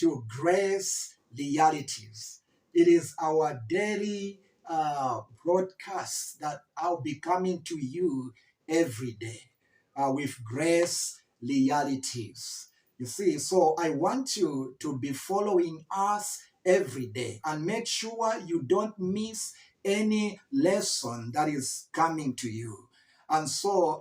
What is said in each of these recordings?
to Grace Realities. It is our daily broadcast that I'll be coming to you every day with Grace Realities. You see, so I want you to be following us every day and make sure you don't miss any lesson that is coming to you. And so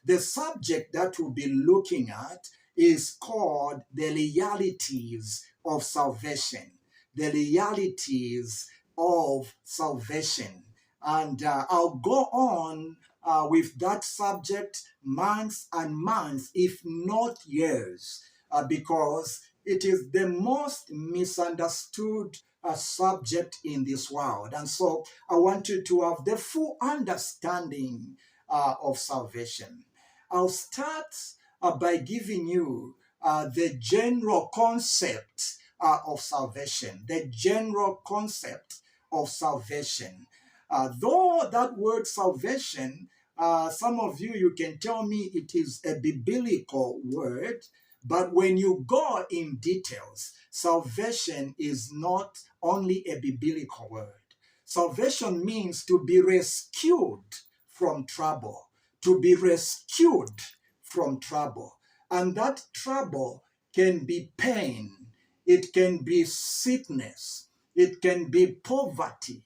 the subject that we'll be looking at is called the realities of salvation. The realities of salvation. And I'll go on with that subject months and months, if not years, because it is the most misunderstood subject in this world. And so I want you to have the full understanding of salvation. I'll start by giving you the general concept of salvation, the general concept of salvation. Though that word salvation, some of you can tell me it is a biblical word, but when you go in details, salvation is not only a biblical word. Salvation means to be rescued from trouble, to be rescued from trouble. And that trouble can be pain, it can be sickness, it can be poverty,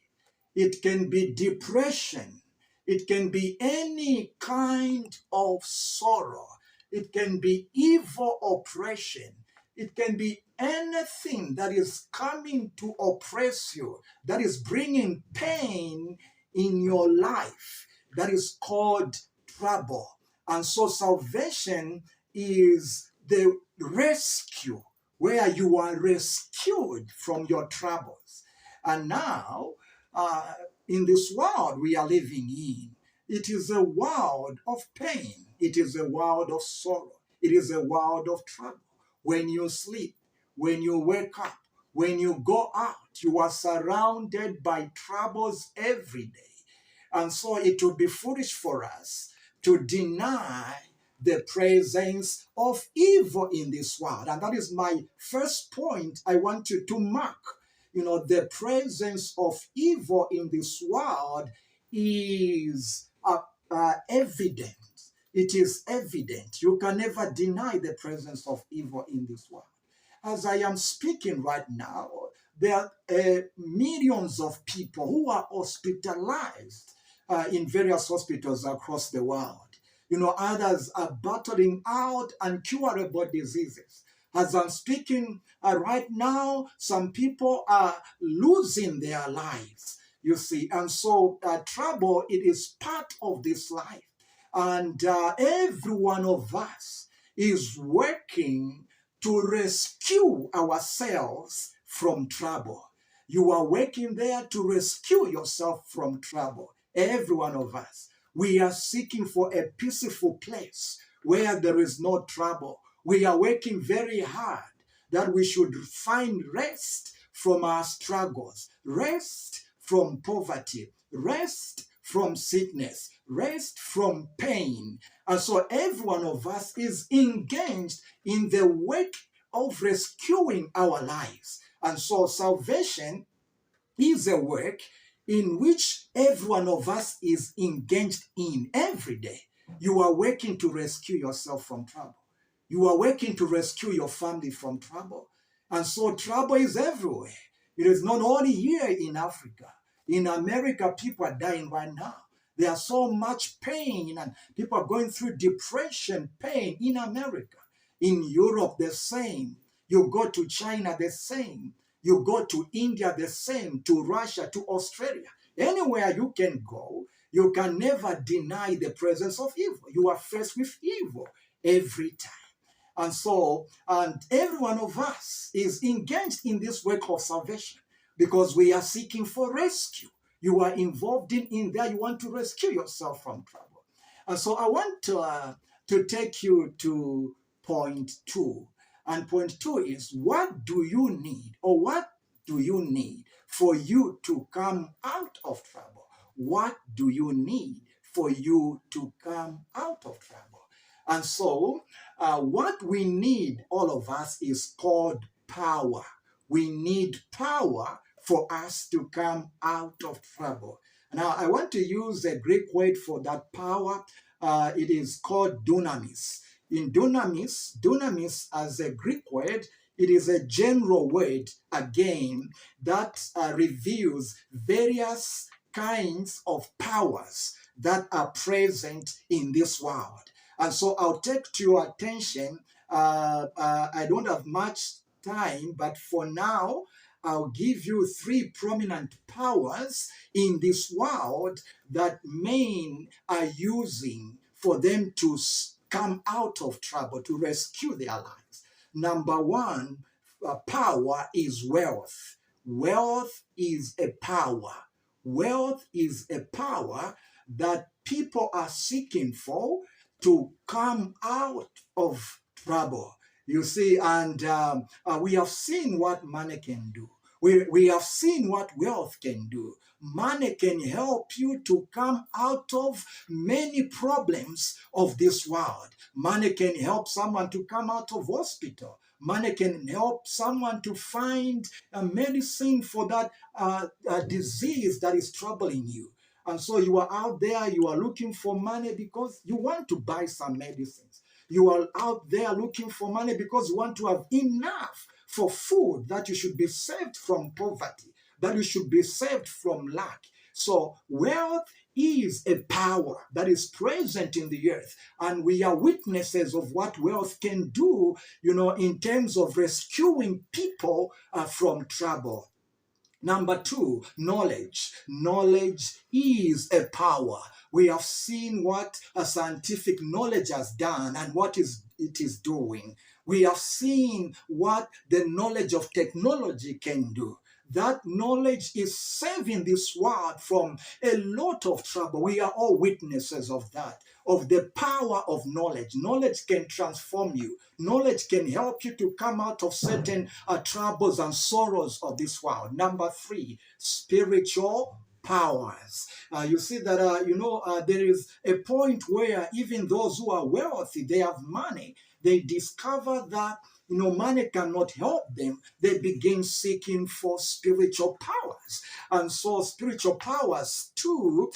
it can be depression, it can be any kind of sorrow, it can be evil oppression, it can be anything that is coming to oppress you, that is bringing pain in your life, that is called trouble. And so salvation is the rescue, where you are rescued from your troubles. And now, in this world we are living in, it is a world of pain. It is a world of sorrow. It is a world of trouble. When you sleep, when you wake up, when you go out, you are surrounded by troubles every day. And so it would be foolish for us to deny the presence of evil in this world. And that is my first point I want you to mark. You know, the presence of evil in this world is evident. It is evident. You can never deny the presence of evil in this world. As I am speaking right now, there are millions of people who are hospitalized in various hospitals across the world. You know, others are battling out incurable diseases. As I'm speaking right now, some people are losing their lives, you see. And so trouble, it is part of this life. And every one of us is working to rescue ourselves from trouble. You are working there to rescue yourself from trouble. Every one of us. We are seeking for a peaceful place where there is no trouble. We are working very hard that we should find rest from our struggles, rest from poverty, rest from sickness, rest from pain. And so every one of us is engaged in the work of rescuing our lives. And so salvation is a work in which every one of us is engaged in every day. You are working to rescue yourself from trouble. You are working to rescue your family from trouble. And so trouble is everywhere. It is not only here in Africa. In America, people are dying right now. There's so much pain and people are going through depression, pain in America. In Europe, the same. You go to China, the same. You go to India, the same, to Russia, to Australia. Anywhere you can go, you can never deny the presence of evil. You are faced with evil every time. And so, and every one of us is engaged in this work of salvation because we are seeking for rescue. You are involved in that. You want to rescue yourself from trouble. And so I want to take you to point 2. And point 2 is, what do you need, or what do you need for you to come out of trouble? What do you need for you to come out of trouble? And so what we need, all of us, is called power. We need power for us to come out of trouble. Now, I want to use a Greek word for that power. It is called dunamis. In dunamis as a Greek word, it is a general word, again, that reveals various kinds of powers that are present in this world. And so I'll take to your attention, I don't have much time, but for now, I'll give you three prominent powers in this world that men are using for them to come out of trouble, to rescue their lives. Number one, power is wealth. Wealth is a power. Wealth is a power that people are seeking for to come out of trouble. You see, and we have seen what money can do. We have seen what wealth can do. Money can help you to come out of many problems of this world. Money can help someone to come out of hospital. Money can help someone to find a medicine for that disease that is troubling you. And so you are out there, you are looking for money because you want to buy some medicines. You are out there looking for money because you want to have enough for food, that you should be saved from poverty, that you should be saved from lack. So wealth is a power that is present in the earth, and we are witnesses of what wealth can do, in terms of rescuing people from trouble. Number two, knowledge. Knowledge is a power. We have seen what a scientific knowledge has done and what it is doing. We have seen what the knowledge of technology can do. That knowledge is saving this world from a lot of trouble. We are all witnesses of that, of the power of knowledge. Knowledge can transform you. Knowledge can help you to come out of certain troubles and sorrows of this world. Number three, spiritual powers. You see that, there is a point where even those who are wealthy, they have money, they discover that money cannot help them. They begin seeking for spiritual powers. And so spiritual powers too,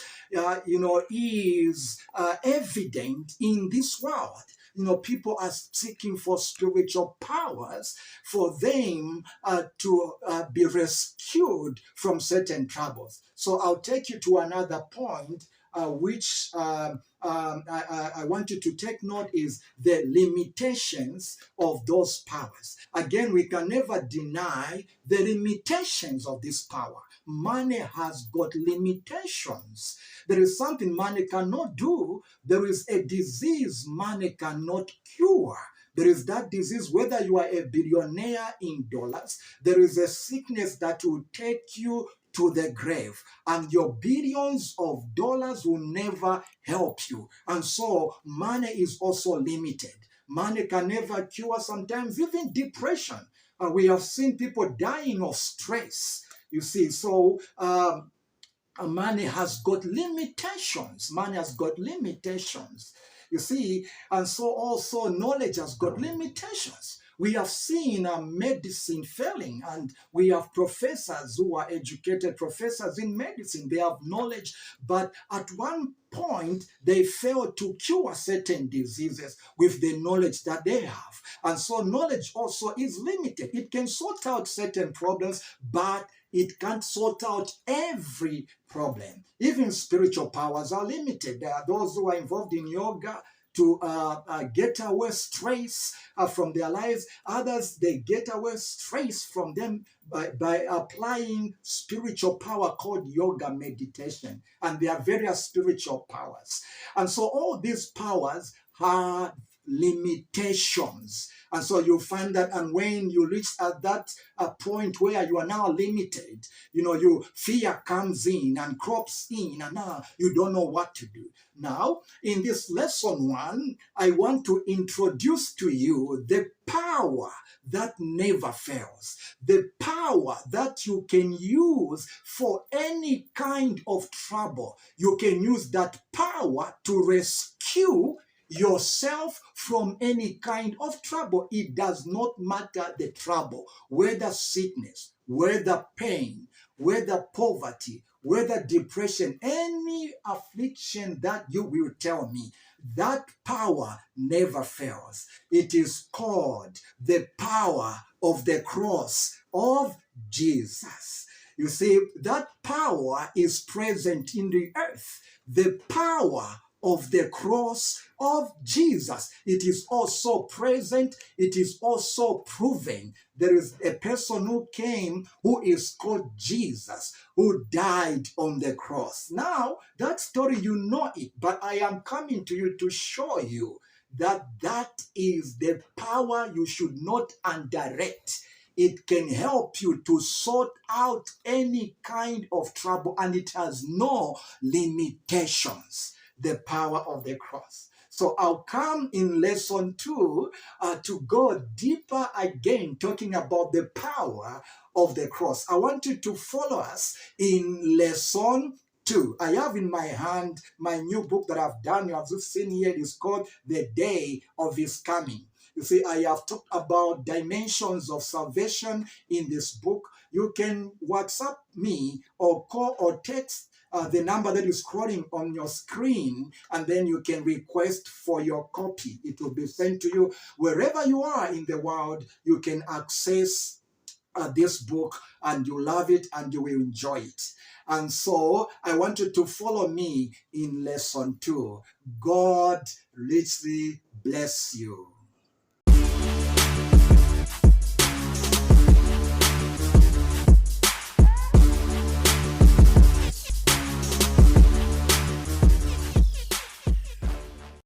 is evident in this world. People are seeking for spiritual powers for them to be rescued from certain troubles. So I'll take you to another point, which I want you to take note is the limitations of those powers. Again, we can never deny the limitations of this power. Money has got limitations. There is something money cannot do. There is a disease money cannot cure. There is that disease, whether you are a billionaire in dollars, there is a sickness that will take you to the grave, and your billions of dollars will never help you. And so money is also limited. Money can never cure sometimes even depression. We have seen people dying of stress. You see, so money has got limitations. Money has got limitations. You see, and so also knowledge has got limitations. We have seen medicine failing, and we have professors who are educated professors in medicine. They have knowledge, but at one point they fail to cure certain diseases with the knowledge that they have. And so knowledge also is limited. It can sort out certain problems, but it can't sort out every problem. Even spiritual powers are limited. There are those who are involved in yoga to get away stress from their lives. Others, they get away stress from them by applying spiritual power called yoga meditation. And there are various spiritual powers. And so all these powers have limitations. And so you find that, and when you reach at that point where you are now limited, your fear comes in and crops in, and now you don't know what to do. Now, in this lesson one, I want to introduce to you the power that never fails, the power that you can use for any kind of trouble. You can use that power to rescue yourself from any kind of trouble. It does not matter the trouble, whether sickness, whether pain, whether poverty, whether depression, any affliction that you will tell me, that power never fails. It is called the power of the cross of Jesus. You see, that power is present in the earth. The power of the cross of Jesus. It is also present. It is also proven. There is a person who came who is called Jesus, who died on the cross. Now, that story, you know it, but I am coming to you to show you that that is the power you should not underrate. It can help you to sort out any kind of trouble, and it has no limitations. The power of the cross. So I'll come in lesson 2 to go deeper again, talking about the power of the cross. I want you to follow us in lesson 2. I have in my hand my new book that I've done. You have seen here. It's called The Day of His Coming. You see, I have talked about dimensions of salvation in this book. You can WhatsApp me or call or text the number that is scrolling on your screen, and then you can request for your copy. It will be sent to you wherever you are in the world. You can access this book, and you love it and you will enjoy it. And so I want you to follow me in lesson 2. God richly bless you.